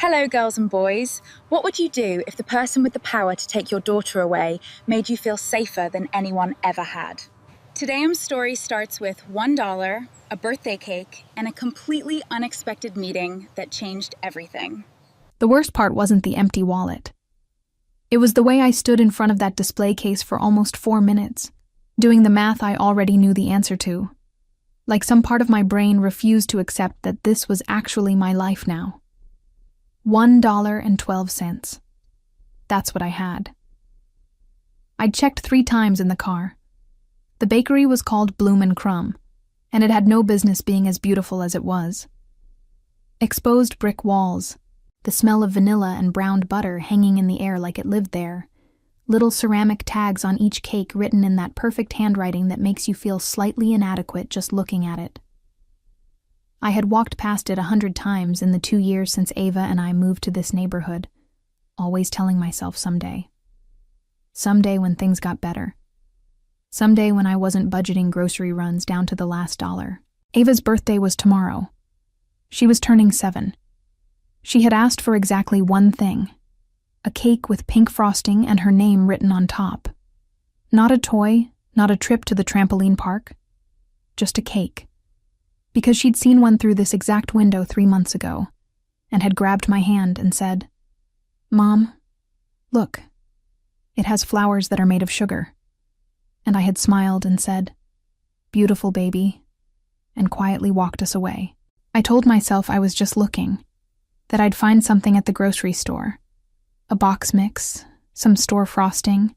Hello, girls and boys. What would you do if the person with the power to take your daughter away made you feel safer than anyone ever had? Today's story starts with $1, a birthday cake, and a completely unexpected meeting that changed everything. The worst part wasn't the empty wallet. It was the way I stood in front of that display case for almost 4 minutes, doing the math I already knew the answer to. Like some part of my brain refused to accept that this was actually my life now. $1.12. That's what I had. I'd checked 3 times in the car. The bakery was called Bloom and Crumb, and it had no business being as beautiful as it was. Exposed brick walls, the smell of vanilla and browned butter hanging in the air like it lived there, little ceramic tags on each cake written in that perfect handwriting that makes you feel slightly inadequate just looking at it. I had walked past it 100 times in the 2 years since Ava and I moved to this neighborhood, always telling myself someday. Someday when things got better. Someday when I wasn't budgeting grocery runs down to the last dollar. Ava's birthday was tomorrow. She was turning 7. She had asked for exactly one thing: a cake with pink frosting and her name written on top. Not a toy, not a trip to the trampoline park, just a cake. Because she'd seen one through this exact window 3 months ago, and had grabbed my hand and said, "Mom, look, it has flowers that are made of sugar." And I had smiled and said, "Beautiful baby," and quietly walked us away. I told myself I was just looking, that I'd find something at the grocery store. A box mix, some store frosting.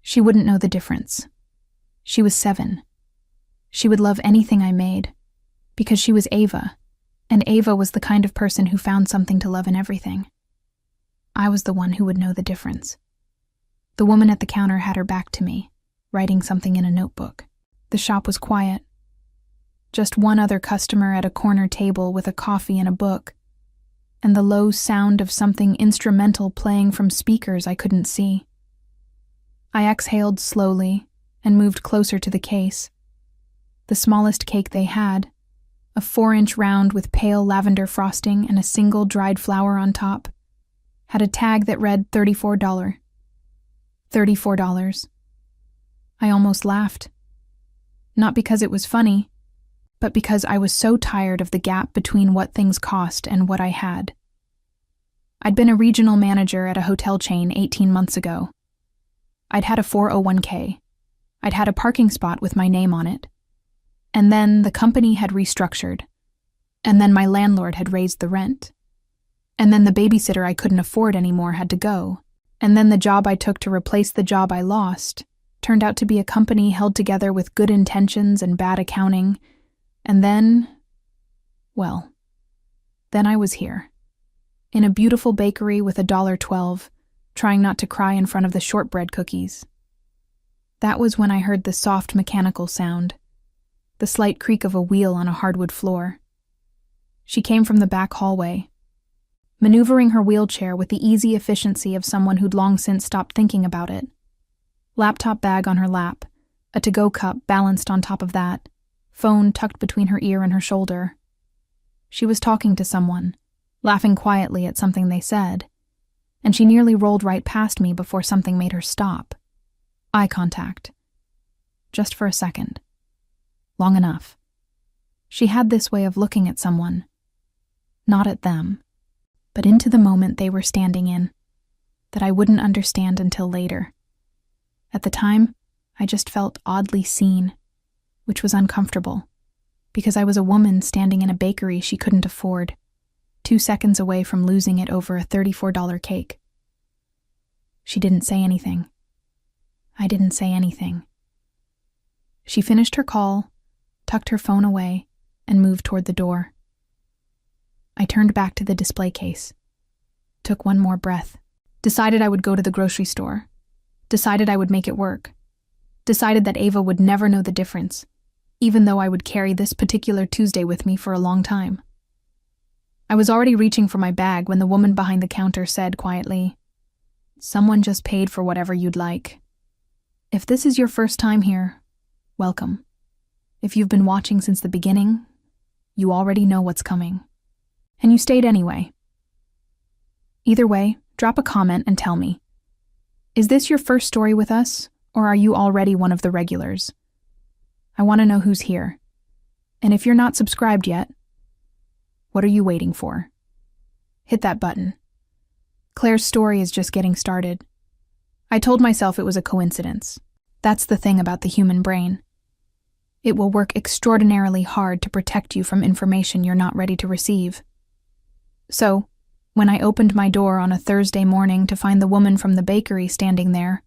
She wouldn't know the difference. She was 7. She would love anything I made, because she was Ava, and Ava was the kind of person who found something to love in everything. I was the one who would know the difference. The woman at the counter had her back to me, writing something in a notebook. The shop was quiet. Just one other customer at a corner table with a coffee and a book, and the low sound of something instrumental playing from speakers I couldn't see. I exhaled slowly and moved closer to the case. The smallest cake they had, a 4-inch round with pale lavender frosting and a single dried flower on top, had a tag that read $34. $34. I almost laughed. Not because it was funny, but because I was so tired of the gap between what things cost and what I had. I'd been a regional manager at a hotel chain 18 months ago. I'd had a 401k. I'd had a parking spot with my name on it. And then the company had restructured. And then my landlord had raised the rent. And then the babysitter I couldn't afford anymore had to go. And then the job I took to replace the job I lost turned out to be a company held together with good intentions and bad accounting. And then, well, then I was here, in a beautiful bakery with $1.12, trying not to cry in front of the shortbread cookies. That was when I heard the soft mechanical sound, the slight creak of a wheel on a hardwood floor. She came from the back hallway, maneuvering her wheelchair with the easy efficiency of someone who'd long since stopped thinking about it. Laptop bag on her lap, a to-go cup balanced on top of that, phone tucked between her ear and her shoulder. She was talking to someone, laughing quietly at something they said, and she nearly rolled right past me before something made her stop. Eye contact. Just for a second. Long enough. She had this way of looking at someone. Not at them, but into the moment they were standing in, that I wouldn't understand until later. At the time, I just felt oddly seen, which was uncomfortable, because I was a woman standing in a bakery she couldn't afford, 2 seconds away from losing it over a $34 cake. She didn't say anything. I didn't say anything. She finished her call, tucked her phone away, and moved toward the door. I turned back to the display case, took one more breath, decided I would go to the grocery store, decided I would make it work, decided that Ava would never know the difference, even though I would carry this particular Tuesday with me for a long time. I was already reaching for my bag when the woman behind the counter said quietly, "Someone just paid for whatever you'd like. If this is your first time here, welcome. If you've been watching since the beginning, you already know what's coming. And you stayed anyway." Either way, drop a comment and tell me. Is this your first story with us, or are you already one of the regulars? I want to know who's here. And if you're not subscribed yet, what are you waiting for? Hit that button. Claire's story is just getting started. I told myself it was a coincidence. That's the thing about the human brain. It will work extraordinarily hard to protect you from information you're not ready to receive. So, when I opened my door on a Thursday morning to find the woman from the bakery standing there,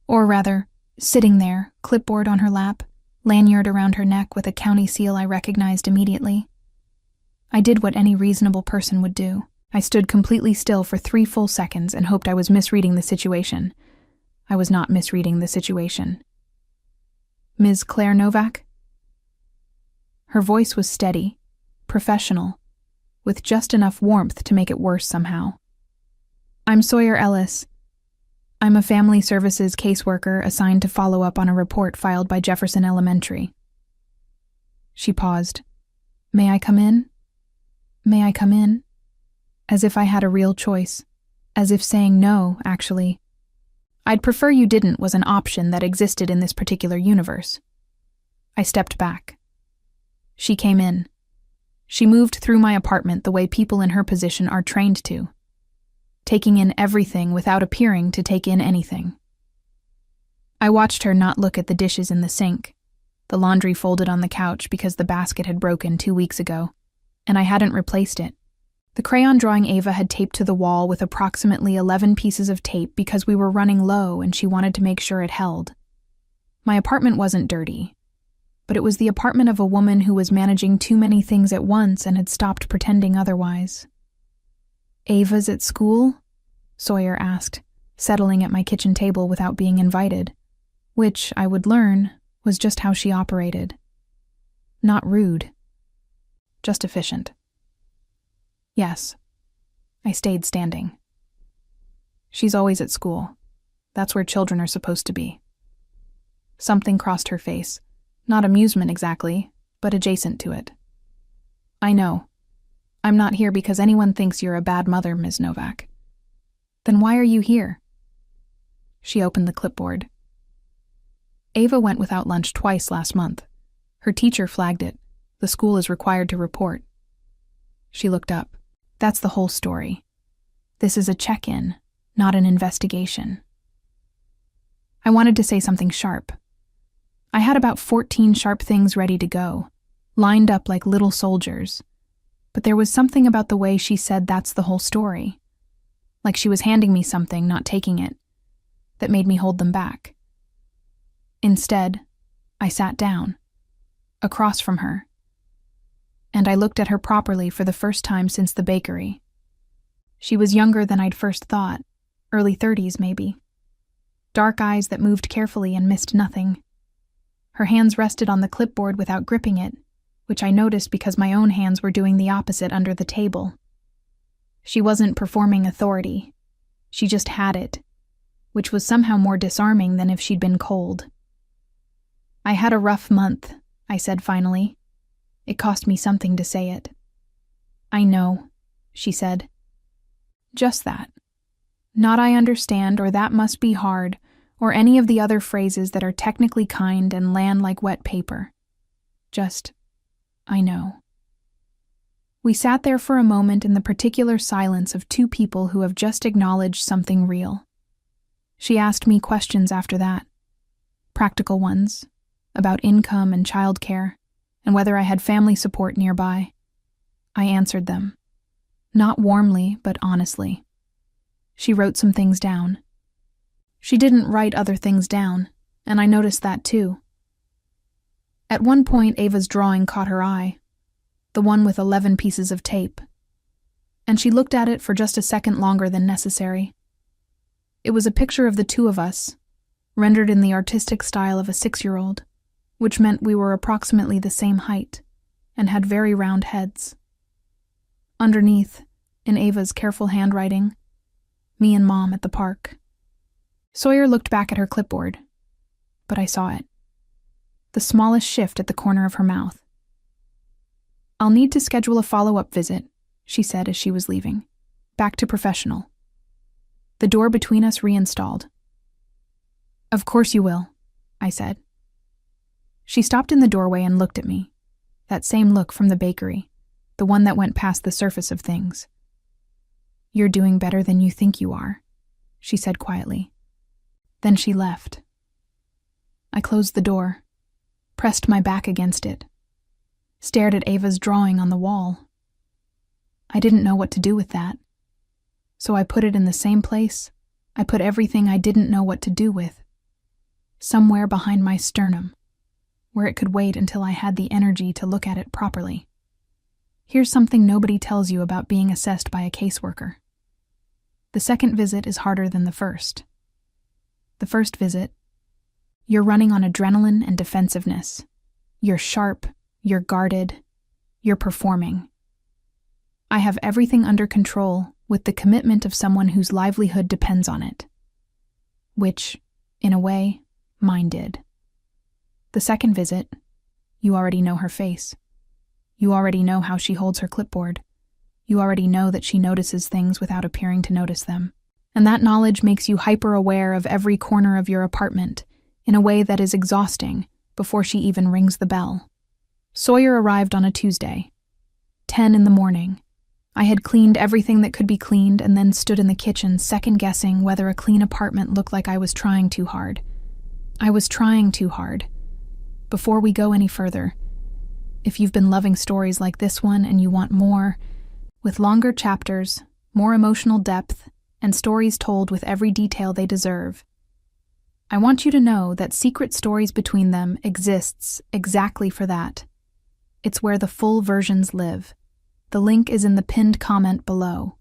or rather, sitting there, clipboard on her lap, lanyard around her neck with a county seal I recognized immediately, I did what any reasonable person would do. I stood completely still for 3 full seconds and hoped I was misreading the situation. I was not misreading the situation. Ms. Claire Novak? Her voice was steady, professional, with just enough warmth to make it worse somehow. I'm Sawyer Ellis. I'm a family services caseworker assigned to follow up on a report filed by Jefferson Elementary. She paused. May I come in? May I come in? As if I had a real choice. As if saying no, actually. I'd prefer you didn't was an option that existed in this particular universe. I stepped back. She came in. She moved through my apartment the way people in her position are trained to, taking in everything without appearing to take in anything. I watched her not look at the dishes in the sink, the laundry folded on the couch because the basket had broken 2 weeks ago, and I hadn't replaced it. The crayon drawing Ava had taped to the wall with approximately 11 pieces of tape because we were running low and she wanted to make sure it held. My apartment wasn't dirty, but it was the apartment of a woman who was managing too many things at once and had stopped pretending otherwise. Ava's at school? Sawyer asked, settling at my kitchen table without being invited, which, I would learn, was just how she operated. Not rude, just efficient. Yes. I stayed standing. She's always at school. That's where children are supposed to be. Something crossed her face. Not amusement exactly, but adjacent to it. I know. I'm not here because anyone thinks you're a bad mother, Ms. Novak. Then why are you here? She opened the clipboard. Ava went without lunch twice last month. Her teacher flagged it. The school is required to report. She looked up. That's the whole story. This is a check-in, not an investigation. I wanted to say something sharp. I had about 14 sharp things ready to go, lined up like little soldiers. But there was something about the way she said that's the whole story. Like she was handing me something, not taking it, that made me hold them back. Instead, I sat down, across from her, and I looked at her properly for the first time since the bakery. She was younger than I'd first thought, early 30s maybe. Dark eyes that moved carefully and missed nothing. Her hands rested on the clipboard without gripping it, which I noticed because my own hands were doing the opposite under the table. She wasn't performing authority. She just had it, which was somehow more disarming than if she'd been cold. I had a rough month, I said finally. It cost me something to say it. I know, she said. Just that. Not I understand or that must be hard, or any of the other phrases that are technically kind and land like wet paper. Just, I know. We sat there for a moment in the particular silence of two people who have just acknowledged something real. She asked me questions after that. Practical ones, about income and childcare, and whether I had family support nearby. I answered them. Not warmly, but honestly. She wrote some things down. She didn't write other things down, and I noticed that too. At one point, Ava's drawing caught her eye, the one with 11 pieces of tape, and she looked at it for just a second longer than necessary. It was a picture of the two of us, rendered in the artistic style of a 6-year-old, which meant we were approximately the same height and had very round heads. Underneath, in Ava's careful handwriting, me and Mom at the park. Sawyer looked back at her clipboard, but I saw it. The smallest shift at the corner of her mouth. I'll need to schedule a follow-up visit, she said as she was leaving. Back to professional. The door between us reinstalled. "Of course you will," I said. She stopped in the doorway and looked at me. That same look from the bakery, the one that went past the surface of things. "You're doing better than you think you are," she said quietly. Then she left. I closed the door, pressed my back against it, stared at Ava's drawing on the wall. I didn't know what to do with that. So I put it in the same place I put everything I didn't know what to do with. Somewhere behind my sternum, where it could wait until I had the energy to look at it properly. Here's something nobody tells you about being assessed by a caseworker. The second visit is harder than the first. The first visit, you're running on adrenaline and defensiveness. You're sharp, you're guarded, you're performing. I have everything under control with the commitment of someone whose livelihood depends on it. Which, in a way, mine did. The second visit, you already know her face. You already know how she holds her clipboard. You already know that she notices things without appearing to notice them. And that knowledge makes you hyper-aware of every corner of your apartment in a way that is exhausting before she even rings the bell. Sawyer arrived on a Tuesday, 10 in the morning. I had cleaned everything that could be cleaned and then stood in the kitchen second-guessing whether a clean apartment looked like I was trying too hard. I was trying too hard. Before we go any further, if you've been loving stories like this one and you want more, with longer chapters, more emotional depth, and stories told with every detail they deserve, I want you to know that Secret Stories Between Them exists exactly for that. It's where the full versions live. The link is in the pinned comment below.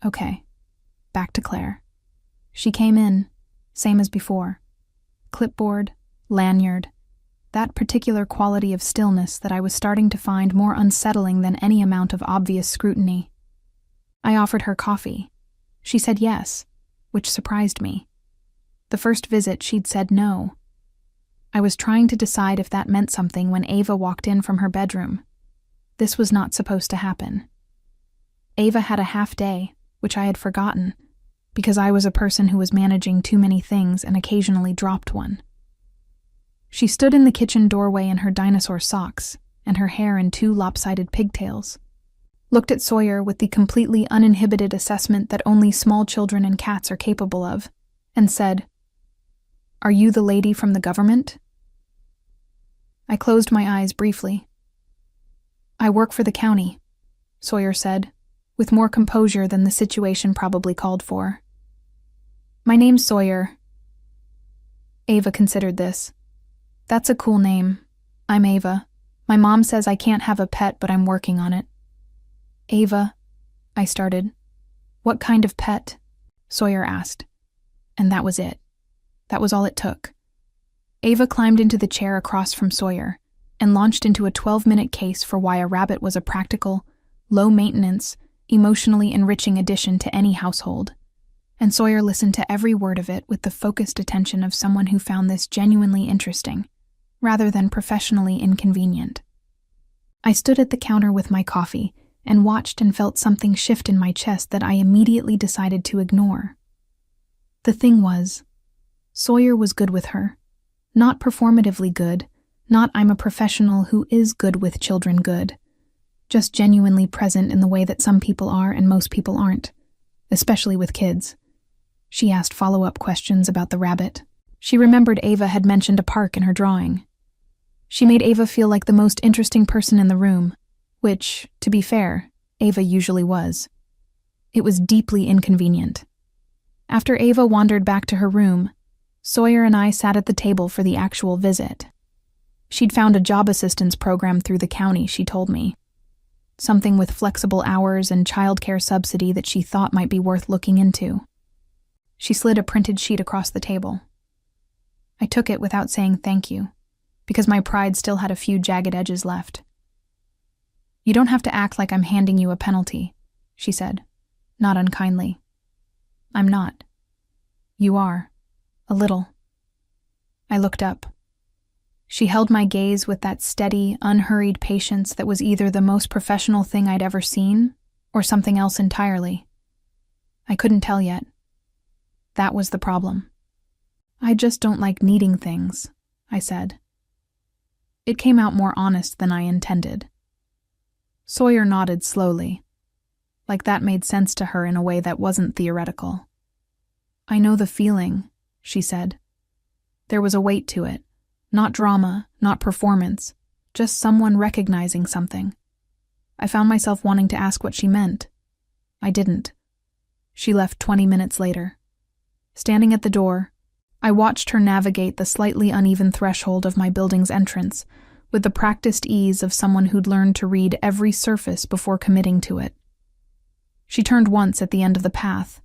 Okay, back to Claire. She came in, same as before. Clipboard, lanyard, that particular quality of stillness that I was starting to find more unsettling than any amount of obvious scrutiny. I offered her coffee. She said yes, which surprised me. The first visit, she'd said no. I was trying to decide if that meant something when Ava walked in from her bedroom. This was not supposed to happen. Ava had a half day, which I had forgotten, because I was a person who was managing too many things and occasionally dropped one. She stood in the kitchen doorway in her dinosaur socks and her hair in 2 lopsided pigtails, looked at Sawyer with the completely uninhibited assessment that only small children and cats are capable of, and said, "Are you the lady from the government?" I closed my eyes briefly. "I work for the county," Sawyer said, with more composure than the situation probably called for. "My name's Sawyer." Ava considered this. "That's a cool name. I'm Ava. My mom says I can't have a pet, but I'm working on it." "Ava," I started. "What kind of pet?" Sawyer asked. And that was it. That was all it took. Ava climbed into the chair across from Sawyer and launched into a 12-minute case for why a rabbit was a practical, low-maintenance, emotionally enriching addition to any household. And Sawyer listened to every word of it with the focused attention of someone who found this genuinely interesting, rather than professionally inconvenient. I stood at the counter with my coffee and watched and felt something shift in my chest that I immediately decided to ignore. The thing was, Sawyer was good with her. Not performatively good, not I'm a professional who is good with children good. Just genuinely present in the way that some people are and most people aren't, especially with kids. She asked follow-up questions about the rabbit. She remembered Ava had mentioned a park in her drawing. She made Ava feel like the most interesting person in the room, which, to be fair, Ava usually was. It was deeply inconvenient. After Ava wandered back to her room, Sawyer and I sat at the table for the actual visit. She'd found a job assistance program through the county, she told me. Something with flexible hours and childcare subsidy that she thought might be worth looking into. She slid a printed sheet across the table. I took it without saying thank you, because my pride still had a few jagged edges left. "You don't have to act like I'm handing you a penalty," she said, not unkindly. "I'm not. You are. A little." I looked up. She held my gaze with that steady, unhurried patience that was either the most professional thing I'd ever seen or something else entirely. I couldn't tell yet. That was the problem. I just don't like needing things, I said. It came out more honest than I intended. Sawyer nodded slowly, like that made sense to her in a way that wasn't theoretical. I know the feeling, she said. There was a weight to it. Not drama, not performance, just someone recognizing something. I found myself wanting to ask what she meant. I didn't. She left 20 minutes later. Standing at the door, I watched her navigate the slightly uneven threshold of my building's entrance with the practiced ease of someone who'd learned to read every surface before committing to it. She turned once at the end of the path,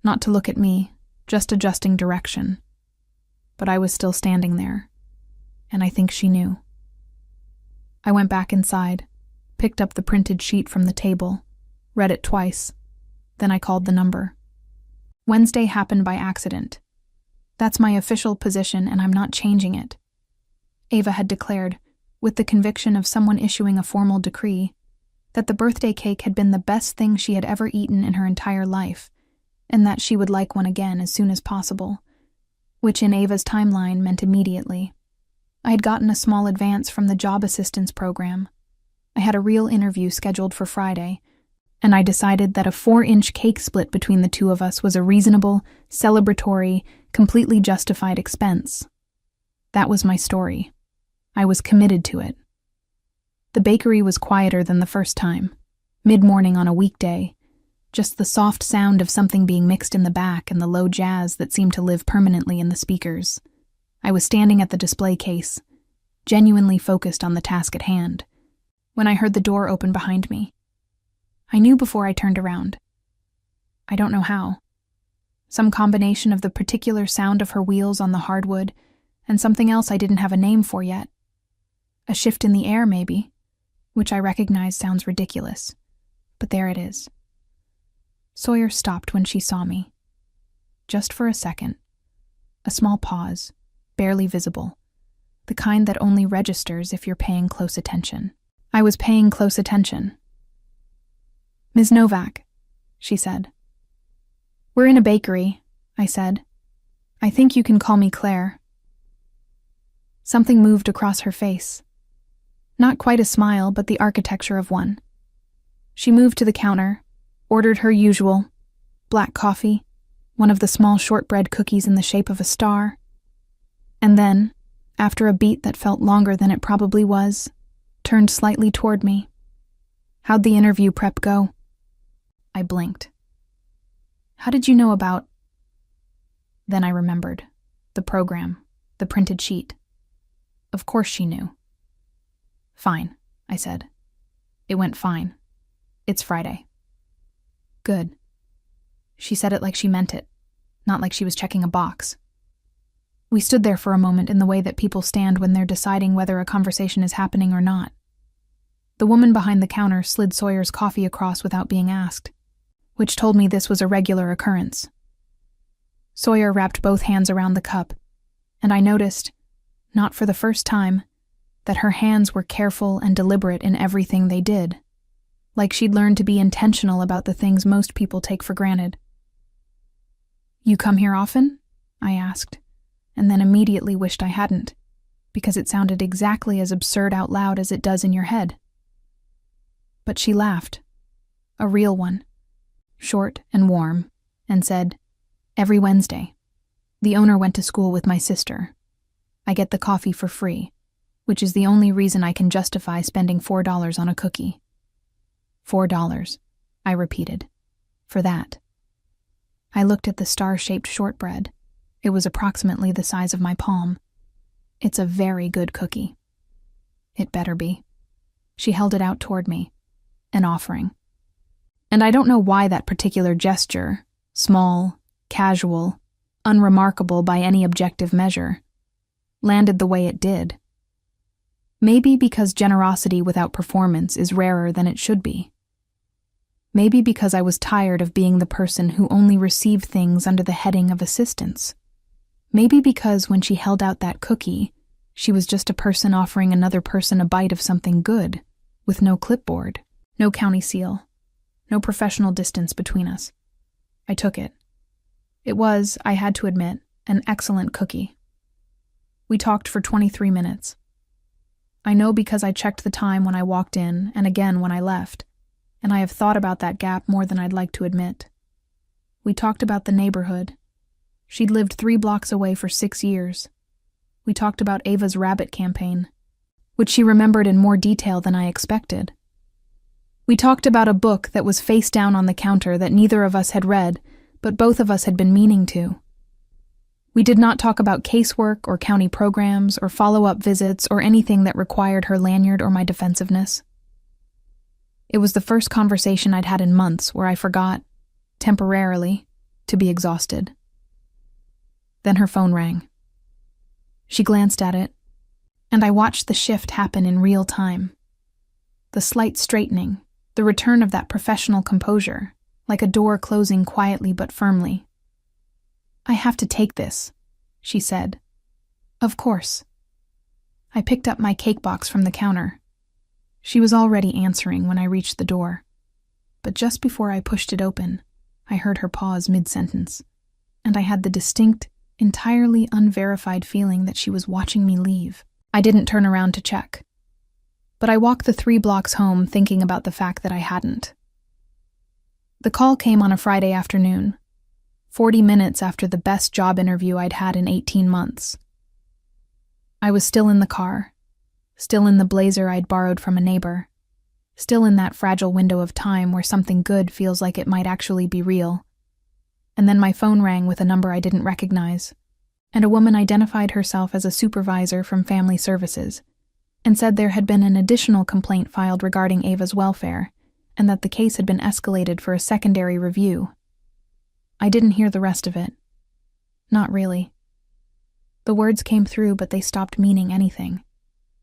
not to look at me, just adjusting direction. But I was still standing there, and I think she knew. I went back inside, picked up the printed sheet from the table, read it twice, then I called the number. Wednesday happened by accident. That's my official position, and I'm not changing it. Ava had declared, with the conviction of someone issuing a formal decree, that the birthday cake had been the best thing she had ever eaten in her entire life, and that she would like one again as soon as possible, which in Ava's timeline meant immediately. I had gotten a small advance from the job assistance program. I had a real interview scheduled for Friday, and I decided that a 4-inch cake split between the two of us was a reasonable, celebratory, completely justified expense. That was my story. I was committed to it. The bakery was quieter than the first time, mid-morning on a weekday, just the soft sound of something being mixed in the back and the low jazz that seemed to live permanently in the speakers. I was standing at the display case, genuinely focused on the task at hand, when I heard the door open behind me. I knew before I turned around. I don't know how. Some combination of the particular sound of her wheels on the hardwood and something else I didn't have a name for yet. A shift in the air, maybe, which I recognize sounds ridiculous, but there it is. Sawyer stopped when she saw me. Just for a second. A small pause, barely visible, the kind that only registers if you're paying close attention. I was paying close attention. "Ms. Novak," she said. "We're in a bakery," I said. "I think you can call me Claire." Something moved across her face. Not quite a smile, but the architecture of one. She moved to the counter, ordered her usual, black coffee, one of the small shortbread cookies in the shape of a star, and then, after a beat that felt longer than it probably was, turned slightly toward me. "How'd the interview prep go?" I blinked. "How did you know about—" Then I remembered. The program, the printed sheet. Of course she knew. "Fine," I said. "It went fine. It's Friday." "Good." She said it like she meant it, not like she was checking a box. We stood there for a moment in the way that people stand when they're deciding whether a conversation is happening or not. The woman behind the counter slid Sawyer's coffee across without being asked, which told me this was a regular occurrence. Sawyer wrapped both hands around the cup, and I noticed, not for the first time, that her hands were careful and deliberate in everything they did, like she'd learned to be intentional about the things most people take for granted. "You come here often?" I asked, and then immediately wished I hadn't, because it sounded exactly as absurd out loud as it does in your head. But she laughed, a real one, short and warm, and said, "Every Wednesday. The owner went to school with my sister. I get the coffee for free, which is the only reason I can justify spending $4 on a cookie." $4, I repeated. For that. I looked at the star-shaped shortbread. It was approximately the size of my palm. It's a very good cookie. It better be. She held it out toward me, an offering. And I don't know why that particular gesture, small, casual, unremarkable by any objective measure, landed the way it did. Maybe because generosity without performance is rarer than it should be. Maybe because I was tired of being the person who only received things under the heading of assistance. Maybe because when she held out that cookie, she was just a person offering another person a bite of something good, with no clipboard, no county seal, no professional distance between us. I took it. It was, I had to admit, an excellent cookie. We talked for 23 minutes. I know because I checked the time when I walked in and again when I left, and I have thought about that gap more than I'd like to admit. We talked about the neighborhood. She'd lived 3 blocks away for 6 years. We talked about Ava's rabbit campaign, which she remembered in more detail than I expected. We talked about a book that was face down on the counter that neither of us had read, but both of us had been meaning to. We did not talk about casework or county programs or follow-up visits or anything that required her lanyard or my defensiveness. It was the first conversation I'd had in months where I forgot, temporarily, to be exhausted. Then her phone rang. She glanced at it, and I watched the shift happen in real time. The slight straightening, the return of that professional composure, like a door closing quietly but firmly. "I have to take this," she said. "Of course." I picked up my cake box from the counter. She was already answering when I reached the door, but just before I pushed it open, I heard her pause mid-sentence, and I had the distinct, entirely unverified feeling that she was watching me leave. I didn't turn around to check, but I walked the 3 blocks home thinking about the fact that I hadn't. The call came on a Friday afternoon, 40 minutes after the best job interview I'd had in 18 months. I was still in the car, still in the blazer I'd borrowed from a neighbor, still in that fragile window of time where something good feels like it might actually be real. And then my phone rang with a number I didn't recognize, and a woman identified herself as a supervisor from Family Services, and said there had been an additional complaint filed regarding Ava's welfare, and that the case had been escalated for a secondary review. I didn't hear the rest of it. Not really. The words came through, but they stopped meaning anything,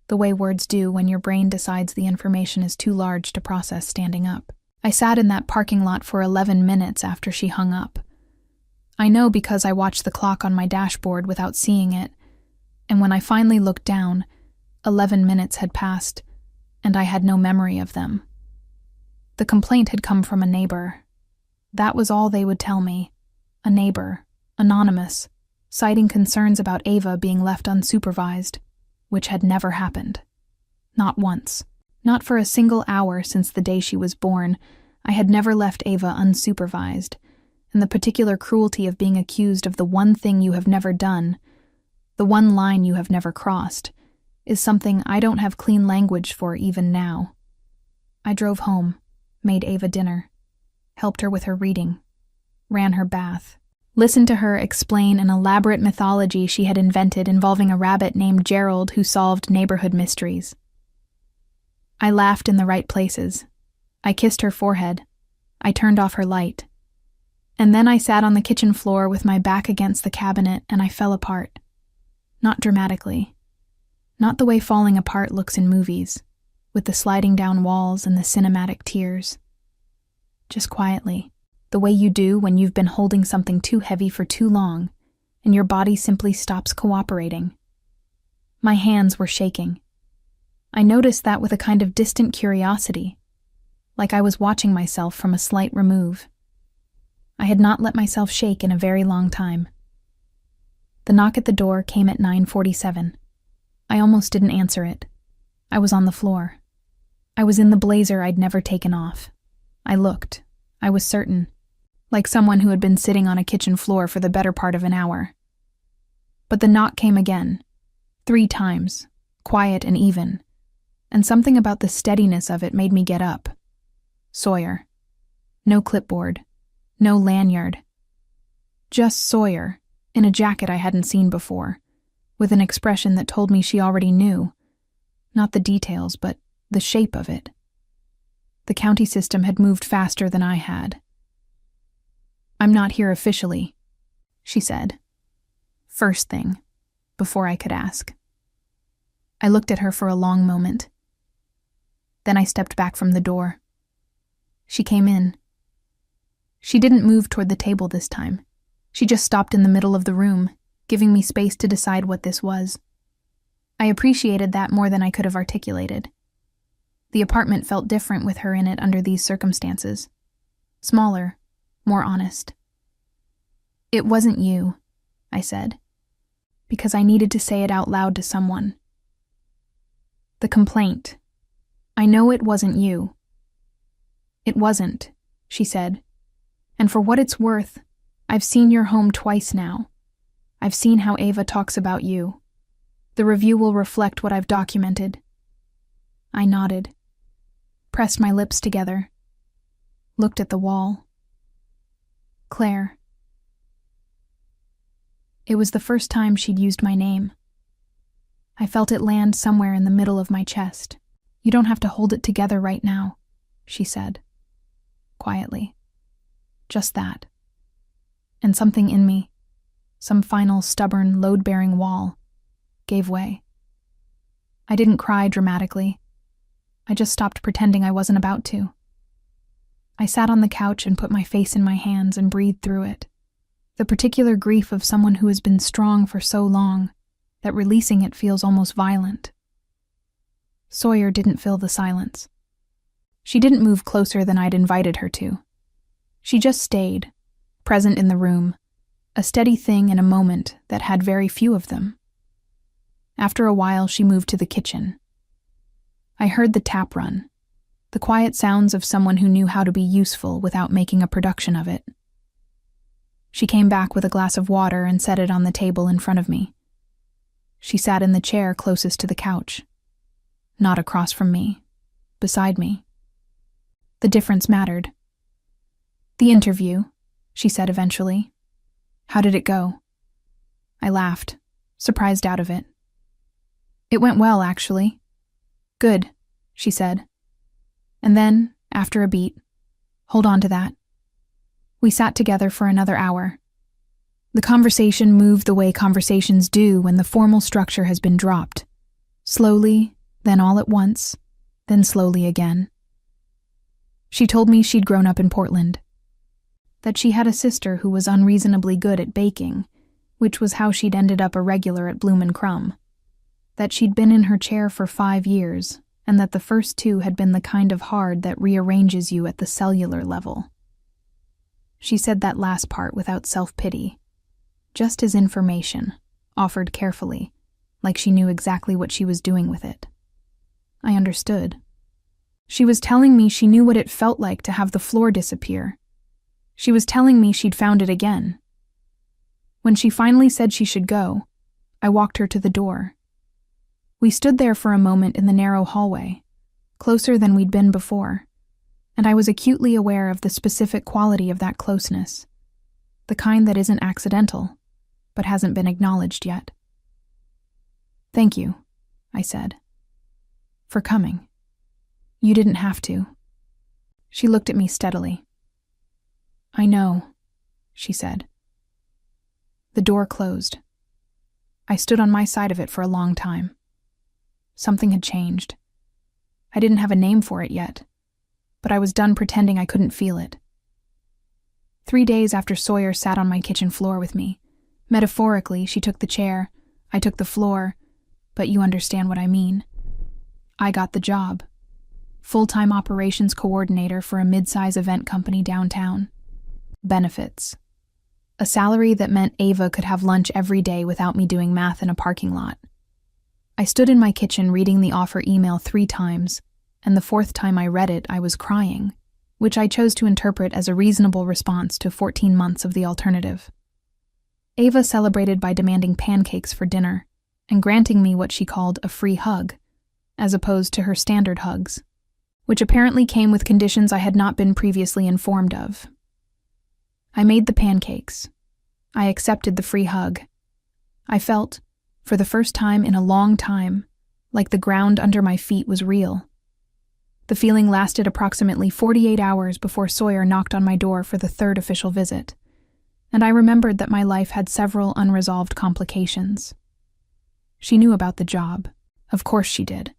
the way words do when your brain decides the information is too large to process standing up. I sat in that parking lot for 11 minutes after she hung up. I know because I watched the clock on my dashboard without seeing it, and when I finally looked down, 11 minutes had passed, and I had no memory of them. The complaint had come from a neighbor. That was all they would tell me. A neighbor, anonymous, citing concerns about Ava being left unsupervised, which had never happened. Not once. Not for a single hour since the day she was born. I had never left Ava unsupervised, and the particular cruelty of being accused of the one thing you have never done, the one line you have never crossed, is something I don't have clean language for even now. I drove home, made Ava dinner, helped her with her reading, ran her bath, listened to her explain an elaborate mythology she had invented involving a rabbit named Gerald who solved neighborhood mysteries. I laughed in the right places. I kissed her forehead. I turned off her light. And then I sat on the kitchen floor with my back against the cabinet and I fell apart. Not dramatically. Not the way falling apart looks in movies, with the sliding down walls and the cinematic tears. Just quietly, the way you do when you've been holding something too heavy for too long, and your body simply stops cooperating. My hands were shaking. I noticed that with a kind of distant curiosity, like I was watching myself from a slight remove. I had not let myself shake in a very long time. The knock at the door came at 9:47. I almost didn't answer it. I was on the floor. I was in the blazer I'd never taken off. I looked. I was certain. Like someone who had been sitting on a kitchen floor for the better part of an hour. But the knock came again. 3 times. Quiet and even. And something about the steadiness of it made me get up. Sawyer. No clipboard. No lanyard. Just Sawyer, in a jacket I hadn't seen before, with an expression that told me she already knew. Not the details, but the shape of it. The county system had moved faster than I had. "I'm not here officially," she said. First thing, before I could ask. I looked at her for a long moment. Then I stepped back from the door. She came in. She didn't move toward the table this time. She just stopped in the middle of the room, giving me space to decide what this was. I appreciated that more than I could have articulated. The apartment felt different with her in it under these circumstances. Smaller, more honest. It wasn't you, I said, because I needed to say it out loud to someone. The complaint. I know it wasn't you. It wasn't, she said. And for what it's worth, I've seen your home twice now. I've seen how Ava talks about you. The review will reflect what I've documented. I nodded, pressed my lips together, looked at the wall. Claire. It was the first time she'd used my name. I felt it land somewhere in the middle of my chest. You don't have to hold it together right now, she said, quietly. Just that. And something in me, some final stubborn, load-bearing wall, gave way. I didn't cry dramatically. I just stopped pretending I wasn't about to. I sat on the couch and put my face in my hands and breathed through it. The particular grief of someone who has been strong for so long that releasing it feels almost violent. Sawyer didn't fill the silence. She didn't move closer than I'd invited her to. She just stayed, present in the room, a steady thing in a moment that had very few of them. After a while, she moved to the kitchen. I heard the tap run, the quiet sounds of someone who knew how to be useful without making a production of it. She came back with a glass of water and set it on the table in front of me. She sat in the chair closest to the couch, not across from me, beside me. The difference mattered. The interview, she said eventually. How did it go? I laughed, surprised out of it. It went well, actually. Good, she said. And then, after a beat, hold on to that. We sat together for another hour. The conversation moved the way conversations do when the formal structure has been dropped. Slowly, then all at once, then slowly again. She told me she'd grown up in Portland, that she had a sister who was unreasonably good at baking, which was how she'd ended up a regular at Bloom & Crumb, that she'd been in her chair for 5 years, and that the first 2 had been the kind of hard that rearranges you at the cellular level. She said that last part without self-pity, just as information, offered carefully, like she knew exactly what she was doing with it. I understood. She was telling me she knew what it felt like to have the floor disappear. She was telling me she'd found it again. When she finally said she should go, I walked her to the door. We stood there for a moment in the narrow hallway, closer than we'd been before, and I was acutely aware of the specific quality of that closeness, the kind that isn't accidental, but hasn't been acknowledged yet. Thank you, I said, for coming. You didn't have to. She looked at me steadily. I know, she said. The door closed. I stood on my side of it for a long time. Something had changed. I didn't have a name for it yet, but I was done pretending I couldn't feel it. 3 days after Sawyer sat on my kitchen floor with me, metaphorically, she took the chair, I took the floor, but you understand what I mean. I got the job. Full-time operations coordinator for a mid-size event company downtown. Benefits. A salary that meant Ava could have lunch every day without me doing math in a parking lot. I stood in my kitchen reading the offer email 3 times, and the 4th time I read it, I was crying, which I chose to interpret as a reasonable response to 14 months of the alternative. Ava celebrated by demanding pancakes for dinner and granting me what she called a free hug, as opposed to her standard hugs, which apparently came with conditions I had not been previously informed of. I made the pancakes. I accepted the free hug. I felt, for the first time in a long time, like the ground under my feet was real. The feeling lasted approximately 48 hours before Sawyer knocked on my door for the 3rd official visit, and I remembered that my life had several unresolved complications. She knew about the job. Of course she did.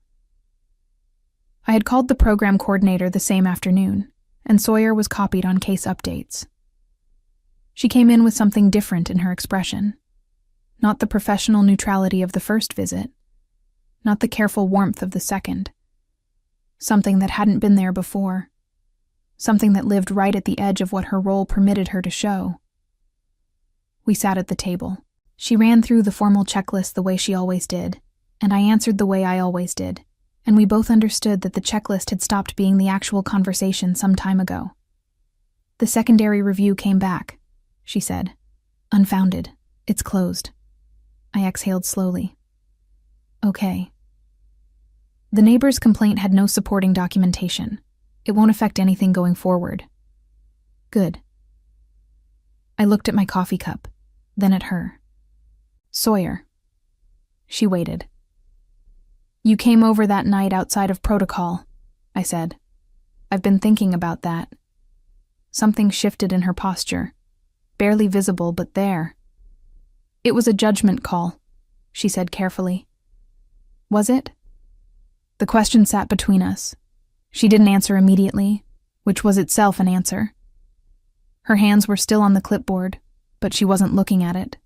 I had called the program coordinator the same afternoon, and Sawyer was copied on case updates. She came in with something different in her expression. Not the professional neutrality of the first visit, not the careful warmth of the second. Something that hadn't been there before. Something that lived right at the edge of what her role permitted her to show. We sat at the table. She ran through the formal checklist the way she always did, and I answered the way I always did, and we both understood that the checklist had stopped being the actual conversation some time ago. The secondary review came back, she said. Unfounded. It's closed. I exhaled slowly. Okay. The neighbor's complaint had no supporting documentation. It won't affect anything going forward. Good. I looked at my coffee cup, then at her. Sawyer. She waited. You came over that night outside of protocol, I said. I've been thinking about that. Something shifted in her posture. Barely visible, but there. It was a judgment call, she said carefully. Was it? The question sat between us. She didn't answer immediately, which was itself an answer. Her hands were still on the clipboard, but she wasn't looking at it.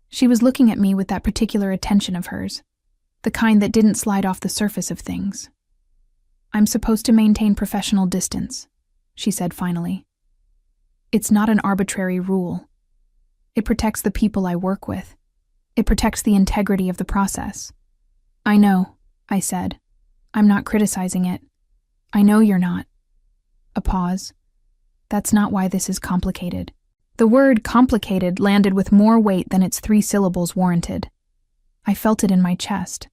She was looking at me with that particular attention of hers, the kind that didn't slide off the surface of things. I'm supposed to maintain professional distance, she said finally. It's not an arbitrary rule. It protects the people I work with. It protects the integrity of the process. I know, I said. I'm not criticizing it. I know you're not. A pause. That's not why this is complicated. The word complicated landed with more weight than its 3 syllables warranted. I felt it in my chest.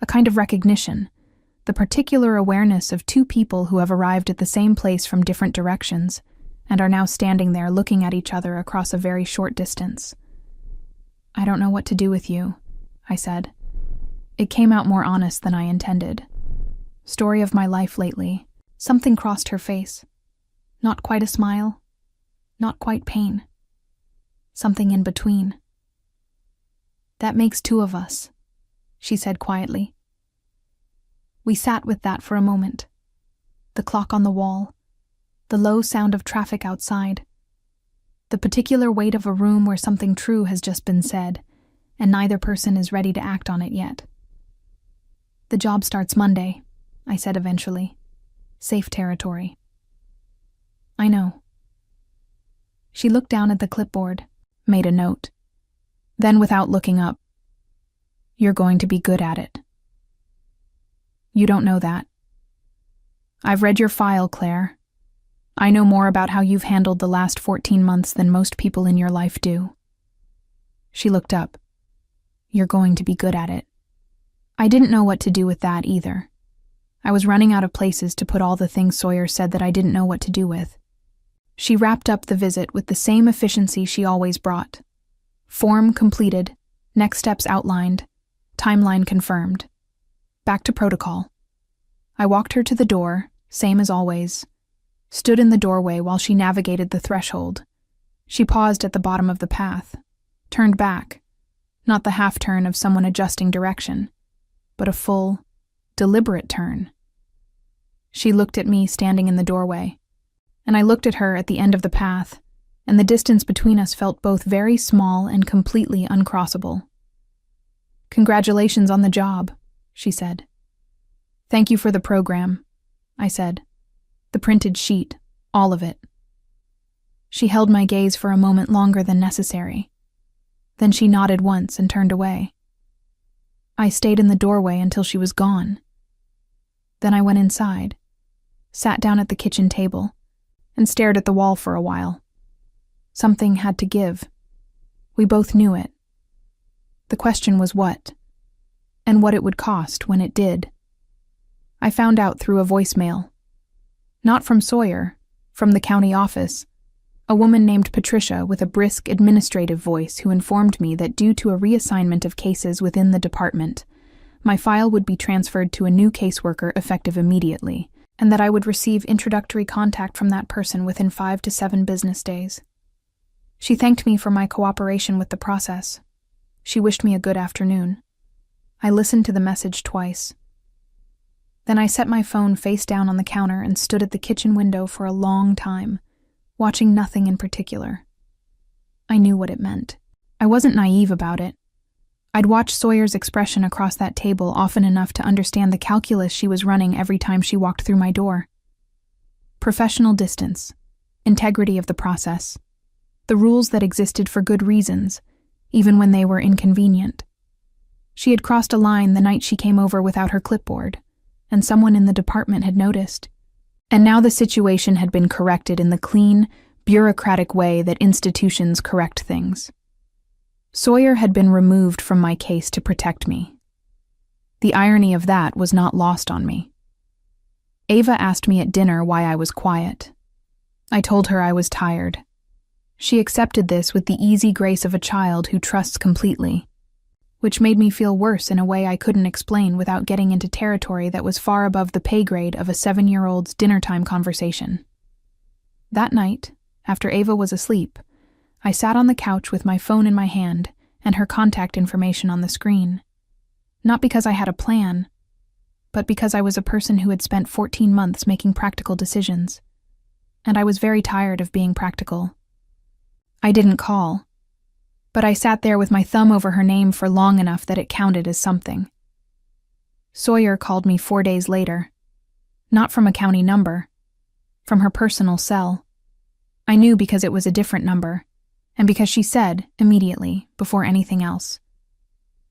A kind of recognition. The particular awareness of 2 people who have arrived at the same place from different directions and are now standing there looking at each other across a very short distance. I don't know what to do with you, I said. It came out more honest than I intended. Story of my life lately. Something crossed her face. Not quite a smile. Not quite pain. Something in between. That makes 2 of us, she said quietly. We sat with that for a moment. The clock on the wall. The low sound of traffic outside. The particular weight of a room where something true has just been said, and neither person is ready to act on it yet. The job starts Monday, I said eventually. Safe territory. I know. She looked down at the clipboard, made a note. Then, without looking up, you're going to be good at it. You don't know that. I've read your file, Claire. I know more about how you've handled the last 14 months than most people in your life do. She looked up. You're going to be good at it. I didn't know what to do with that either. I was running out of places to put all the things Sawyer said that I didn't know what to do with. She wrapped up the visit with the same efficiency she always brought. Form completed, next steps outlined, timeline confirmed. Back to protocol. I walked her to the door, same as always. Stood in the doorway while she navigated the threshold. She paused at the bottom of the path, turned back, not the half-turn of someone adjusting direction, but a full, deliberate turn. She looked at me standing in the doorway, and I looked at her at the end of the path, and the distance between us felt both very small and completely uncrossable. Congratulations on the job, she said. Thank you for the program, I said. The printed sheet, all of it. She held my gaze for a moment longer than necessary. Then she nodded once and turned away. I stayed in the doorway until she was gone. Then I went inside, sat down at the kitchen table, and stared at the wall for a while. Something had to give. We both knew it. The question was what, and what it would cost when it did. I found out through a voicemail. Not from Sawyer, from the county office, a woman named Patricia with a brisk administrative voice who informed me that due to a reassignment of cases within the department, my file would be transferred to a new caseworker effective immediately, and that I would receive introductory contact from that person within 5 to 7 business days. She thanked me for my cooperation with the process. She wished me a good afternoon. I listened to the message twice. Then I set my phone face down on the counter and stood at the kitchen window for a long time, watching nothing in particular. I knew what it meant. I wasn't naive about it. I'd watched Sawyer's expression across that table often enough to understand the calculus she was running every time she walked through my door. Professional distance, integrity of the process, the rules that existed for good reasons, even when they were inconvenient. She had crossed a line the night she came over without her clipboard, and someone in the department had noticed. And now the situation had been corrected in the clean, bureaucratic way that institutions correct things. Sawyer had been removed from my case to protect me. The irony of that was not lost on me. Ava asked me at dinner why I was quiet. I told her I was tired. She accepted this with the easy grace of a child who trusts completely, which made me feel worse in a way I couldn't explain without getting into territory that was far above the pay grade of a 7-year-old's dinnertime conversation. That night, after Ava was asleep, I sat on the couch with my phone in my hand and her contact information on the screen. Not because I had a plan, but because I was a person who had spent 14 months making practical decisions, and I was very tired of being practical. I didn't call, but I sat there with my thumb over her name for long enough that it counted as something. Sawyer called me 4 days later, not from a county number, from her personal cell. I knew because it was a different number, and because she said, immediately, before anything else,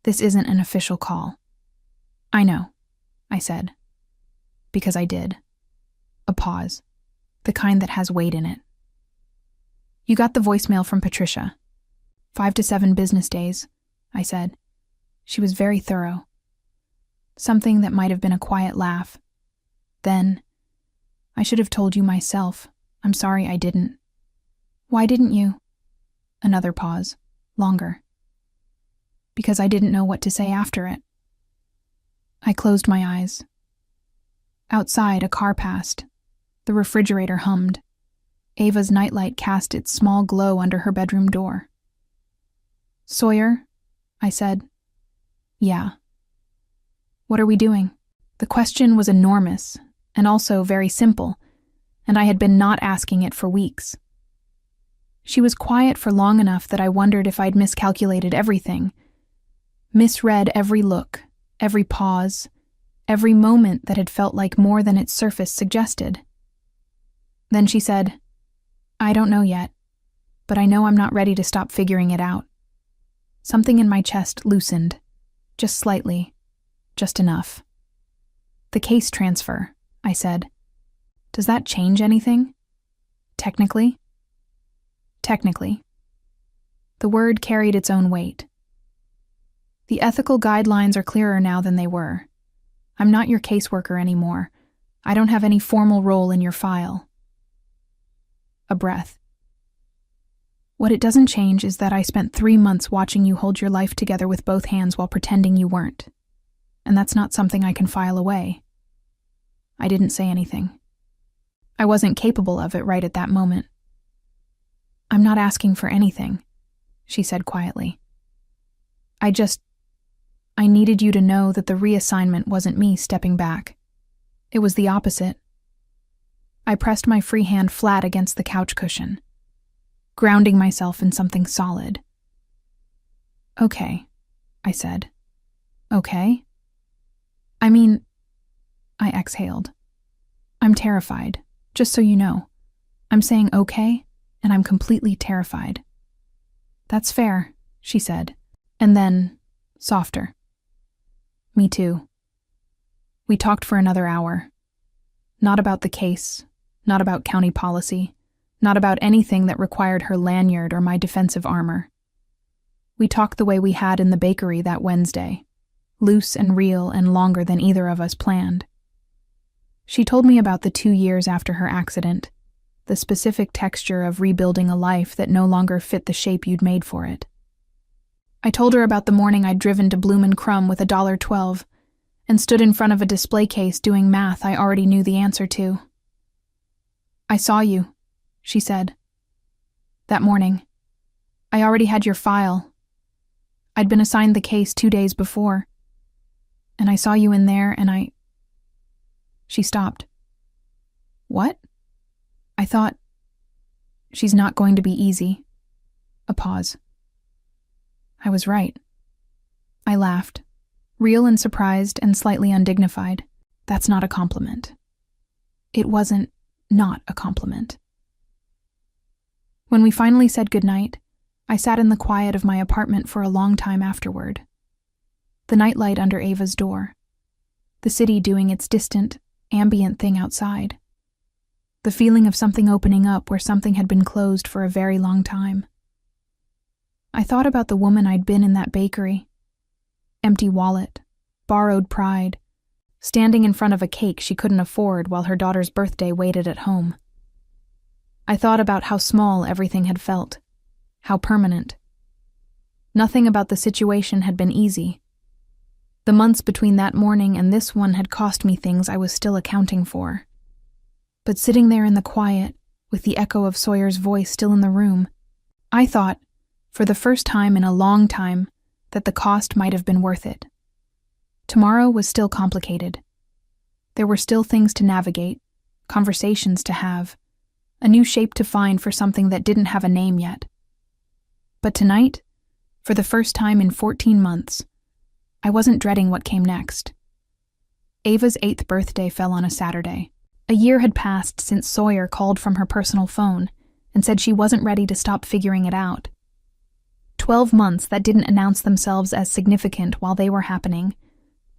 "This isn't an official call." "I know," I said. Because I did. A pause, the kind that has weight in it. "You got the voicemail from Patricia. 5 to 7 business days," I said. She was very thorough. Something that might have been a quiet laugh. Then, "I should have told you myself. I'm sorry I didn't." "Why didn't you?" Another pause, longer. "Because I didn't know what to say after it." I closed my eyes. Outside, a car passed. The refrigerator hummed. Ava's nightlight cast its small glow under her bedroom door. "Sawyer?" I said. "Yeah." "What are we doing?" The question was enormous, and also very simple, and I had been not asking it for weeks. She was quiet for long enough that I wondered if I'd miscalculated everything, misread every look, every pause, every moment that had felt like more than its surface suggested. Then she said, "I don't know yet, but I know I'm not ready to stop figuring it out." Something in my chest loosened, just slightly, just enough. "The case transfer," I said. "Does that change anything?" "Technically?" "Technically." The word carried its own weight. "The ethical guidelines are clearer now than they were. I'm not your caseworker anymore. I don't have any formal role in your file." A breath. "What it doesn't change is that I spent 3 months watching you hold your life together with both hands while pretending you weren't. And that's not something I can file away." I didn't say anything. I wasn't capable of it right at that moment. "I'm not asking for anything," she said quietly. I needed you to know that the reassignment wasn't me stepping back. It was the opposite." I pressed my free hand flat against the couch cushion, grounding myself in something solid. "Okay," I said. "Okay?" I exhaled. "I'm terrified, just so you know. I'm saying okay, and I'm completely terrified." "That's fair," she said, and then, softer. "Me too." We talked for another hour. Not about the case, not about county policy, not about anything that required her lanyard or my defensive armor. We talked the way we had in the bakery that Wednesday, loose and real and longer than either of us planned. She told me about the 2 years after her accident, the specific texture of rebuilding a life that no longer fit the shape you'd made for it. I told her about the morning I'd driven to Bloom & Crumb with $1.12 and stood in front of a display case doing math I already knew the answer to. "I saw you," she said. "That morning. I already had your file. I'd been assigned the case 2 days before. And I saw you in there and She stopped. "What?" I thought, "She's not going to be easy." A pause. I was right. I laughed, real and surprised and slightly undignified. That's not a compliment. It wasn't not a compliment. When we finally said goodnight, I sat in the quiet of my apartment for a long time afterward. The nightlight under Ava's door. The city doing its distant, ambient thing outside. The feeling of something opening up where something had been closed for a very long time. I thought about the woman I'd been in that bakery. Empty wallet, borrowed pride, standing in front of a cake she couldn't afford while her daughter's birthday waited at home. I thought about how small everything had felt, how permanent. Nothing about the situation had been easy. The months between that morning and this one had cost me things I was still accounting for. But sitting there in the quiet, with the echo of Sawyer's voice still in the room, I thought, for the first time in a long time, that the cost might have been worth it. Tomorrow was still complicated. There were still things to navigate, conversations to have, a new shape to find for something that didn't have a name yet. But tonight, for the first time in 14 months, I wasn't dreading what came next. Ava's 8th birthday fell on a Saturday. A year had passed since Sawyer called from her personal phone and said she wasn't ready to stop figuring it out. 12 months that didn't announce themselves as significant while they were happening.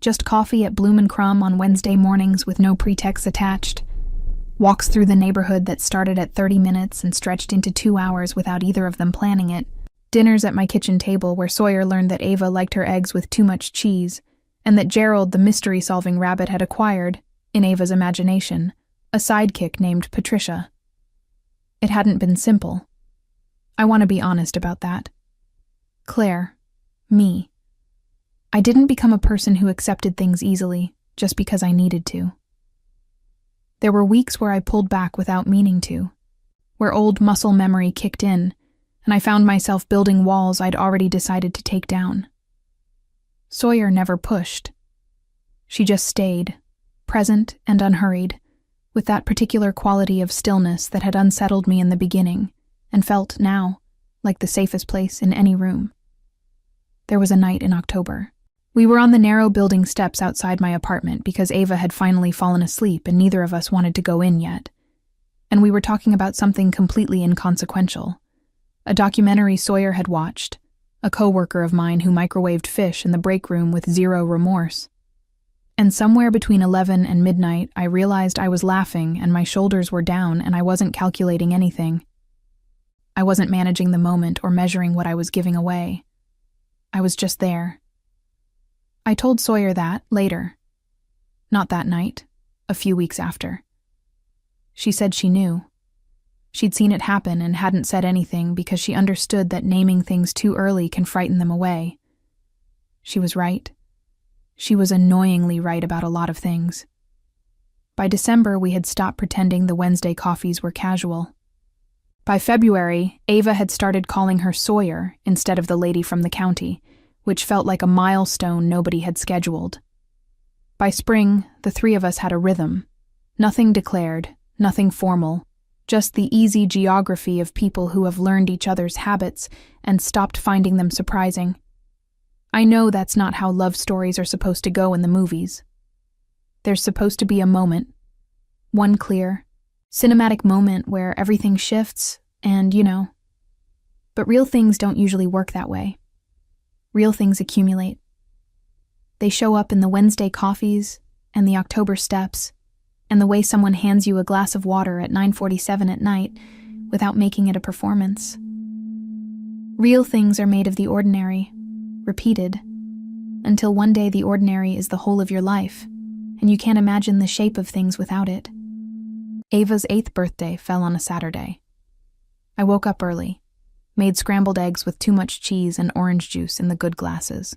Just coffee at Bloom & Crumb on Wednesday mornings with no pretext attached. Walks through the neighborhood that started at 30 minutes and stretched into 2 hours without either of them planning it. Dinners at my kitchen table where Sawyer learned that Ava liked her eggs with too much cheese, and that Gerald, the mystery-solving rabbit, had acquired, in Ava's imagination, a sidekick named Patricia. It hadn't been simple. I want to be honest about that. Claire, me. I didn't become a person who accepted things easily just because I needed to. There were weeks where I pulled back without meaning to, where old muscle memory kicked in, and I found myself building walls I'd already decided to take down. Sawyer never pushed. She just stayed, present and unhurried, with that particular quality of stillness that had unsettled me in the beginning and felt now like the safest place in any room. There was a night in October. We were on the narrow building steps outside my apartment because Ava had finally fallen asleep and neither of us wanted to go in yet. And we were talking about something completely inconsequential. A documentary Sawyer had watched, a coworker of mine who microwaved fish in the break room with zero remorse. And somewhere between 11 and midnight, I realized I was laughing and my shoulders were down and I wasn't calculating anything. I wasn't managing the moment or measuring what I was giving away. I was just there. I told Sawyer that later. Not that night, a few weeks after. She said she knew. She'd seen it happen and hadn't said anything because she understood that naming things too early can frighten them away. She was right. She was annoyingly right about a lot of things. By December, we had stopped pretending the Wednesday coffees were casual. By February, Ava had started calling her Sawyer instead of the lady from the county, which felt like a milestone nobody had scheduled. By spring, the three of us had a rhythm. Nothing declared, nothing formal, just the easy geography of people who have learned each other's habits and stopped finding them surprising. I know that's not how love stories are supposed to go in the movies. There's supposed to be a moment, one clear, cinematic moment where everything shifts and, But real things don't usually work that way. Real things accumulate. They show up in the Wednesday coffees and the October steps and the way someone hands you a glass of water at 9:47 at night without making it a performance. Real things are made of the ordinary, repeated, until one day the ordinary is the whole of your life, and you can't imagine the shape of things without it. Ava's 8th birthday fell on a Saturday. I woke up early, made scrambled eggs with too much cheese and orange juice in the good glasses.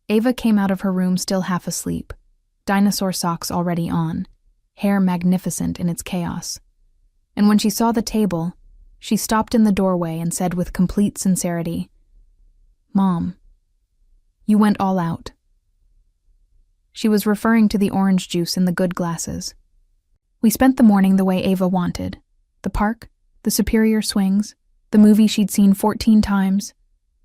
Ava came out of her room still half asleep, dinosaur socks already on, hair magnificent in its chaos. And when she saw the table, she stopped in the doorway and said with complete sincerity, "Mom, you went all out." She was referring to the orange juice in the good glasses. We spent the morning the way Ava wanted. The park, the Superior swings, the movie she'd seen 14 times,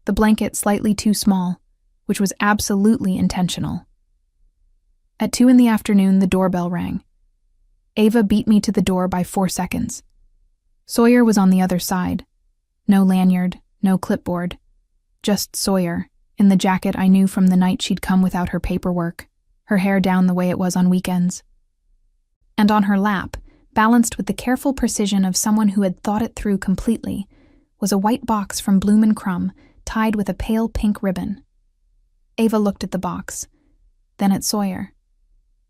the blanket slightly too small, which was absolutely intentional. At 2 p.m, the doorbell rang. Ava beat me to the door by 4 seconds. Sawyer was on the other side. No lanyard, no clipboard. Just Sawyer, in the jacket I knew from the night she'd come without her paperwork, her hair down the way it was on weekends. And on her lap, balanced with the careful precision of someone who had thought it through completely, was a white box from Bloom & Crumb tied with a pale pink ribbon. Ava looked at the box, then at Sawyer,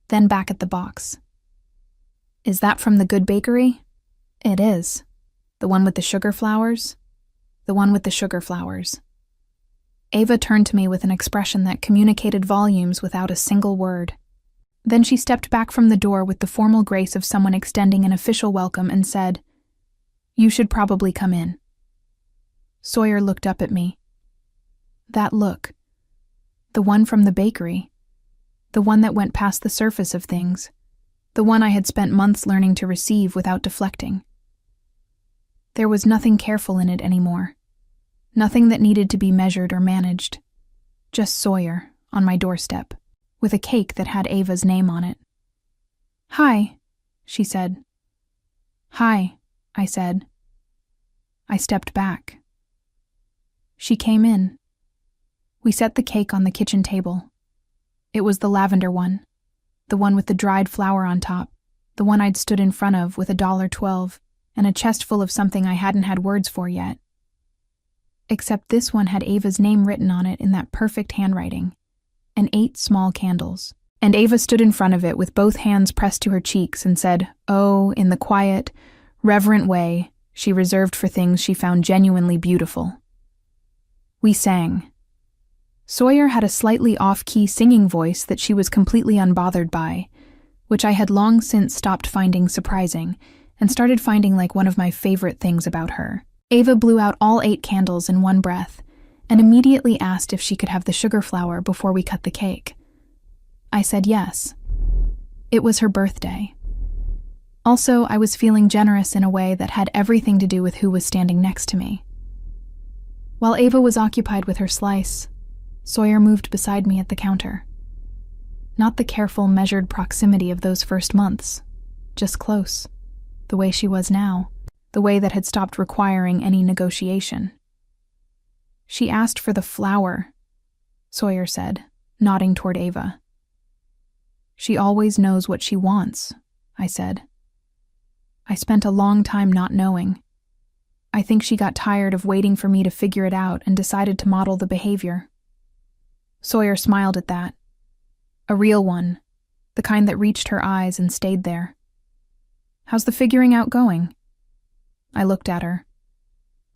then back at the box. "Is that from the good bakery?" "It is." "The one with the sugar flowers?" "The one with the sugar flowers." Ava turned to me with an expression that communicated volumes without a single word. Then she stepped back from the door with the formal grace of someone extending an official welcome and said, "You should probably come in." Sawyer looked up at me. That look. The one from the bakery. The one that went past the surface of things. The one I had spent months learning to receive without deflecting. There was nothing careful in it anymore. Nothing that needed to be measured or managed. Just Sawyer, on my doorstep, with a cake that had Ava's name on it. "Hi," she said. "Hi," I said. I stepped back. She came in. We set the cake on the kitchen table. It was the lavender one, the one with the dried flower on top, the one I'd stood in front of with $1.12 and a chest full of something I hadn't had words for yet. Except this one had Ava's name written on it in that perfect handwriting, and 8 small candles. And Ava stood in front of it with both hands pressed to her cheeks and said, oh, in the quiet, reverent way she reserved for things she found genuinely beautiful. We sang. Sawyer had a slightly off-key singing voice that she was completely unbothered by, which I had long since stopped finding surprising and started finding like one of my favorite things about her. Ava blew out all 8 candles in one breath and immediately asked if she could have the sugar flower before we cut the cake. I said yes. It was her birthday. Also, I was feeling generous in a way that had everything to do with who was standing next to me. While Ava was occupied with her slice, Sawyer moved beside me at the counter. Not the careful, measured proximity of those first months, just close, the way she was now, the way that had stopped requiring any negotiation. She asked for the flower, Sawyer said, nodding toward Ava. She always knows what she wants, I said. I spent a long time not knowing. I think she got tired of waiting for me to figure it out and decided to model the behavior. Sawyer smiled at that. A real one, the kind that reached her eyes and stayed there. How's the figuring out going? I looked at her.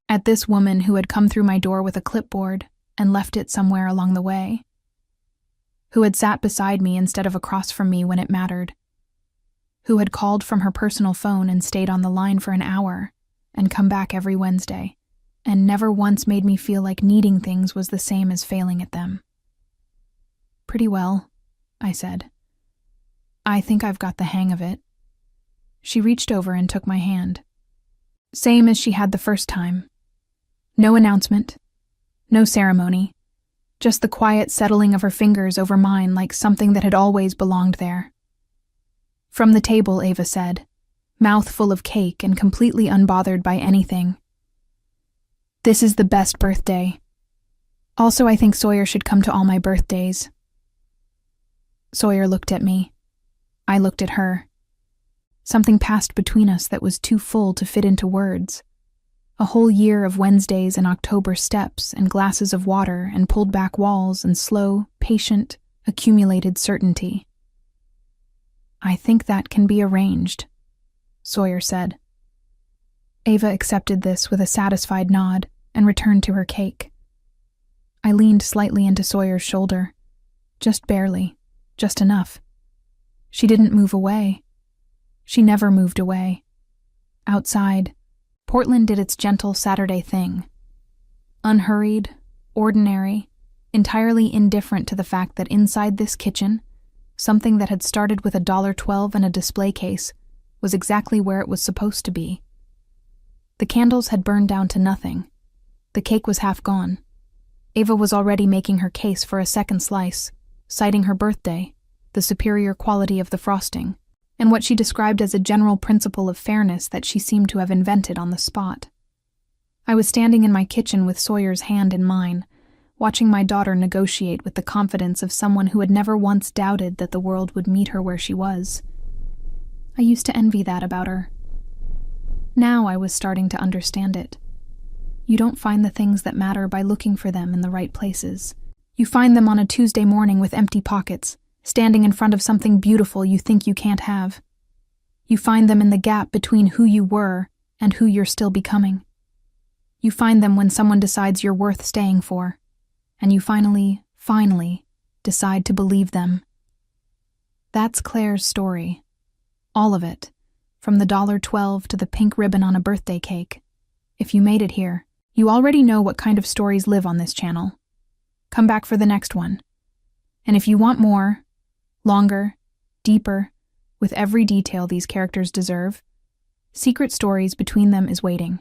At this woman who had come through my door with a clipboard and left it somewhere along the way. Who had sat beside me instead of across from me when it mattered. Who had called from her personal phone and stayed on the line for an hour and come back every Wednesday, and never once made me feel like needing things was the same as failing at them. Pretty well, I said. I think I've got the hang of it. She reached over and took my hand. Same as she had the first time. No announcement, no ceremony, just the quiet settling of her fingers over mine like something that had always belonged there. From the table, Ava said, mouth full of cake and completely unbothered by anything. This is the best birthday. Also, I think Sawyer should come to all my birthdays. Sawyer looked at me. I looked at her. Something passed between us that was too full to fit into words. A whole year of Wednesdays and October steps and glasses of water and pulled back walls and slow, patient, accumulated certainty. I think that can be arranged, Sawyer said. Ava accepted this with a satisfied nod and returned to her cake. I leaned slightly into Sawyer's shoulder. Just barely, just enough. She didn't move away. She never moved away. Outside, Portland did its gentle Saturday thing. Unhurried, ordinary, entirely indifferent to the fact that inside this kitchen, something that had started with $1.12 and a display case was exactly where it was supposed to be. The candles had burned down to nothing. The cake was half gone. Ava was already making her case for a second slice, citing her birthday, the superior quality of the frosting, and what she described as a general principle of fairness that she seemed to have invented on the spot. I was standing in my kitchen with Sawyer's hand in mine, watching my daughter negotiate with the confidence of someone who had never once doubted that the world would meet her where she was. I used to envy that about her. Now I was starting to understand it. You don't find the things that matter by looking for them in the right places. You find them on a Tuesday morning with empty pockets, standing in front of something beautiful you think you can't have. You find them in the gap between who you were and who you're still becoming. You find them when someone decides you're worth staying for, and you finally decide to believe them. That's Claire's story. All of it, from the $12 to the pink ribbon on a birthday cake. If you made it here, you already know what kind of stories live on this channel. Come back for the next one. And if you want more, longer, deeper, with every detail these characters deserve, Secret Stories Between Them is waiting.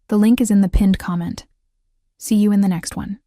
The link is in the pinned comment. See you in the next one.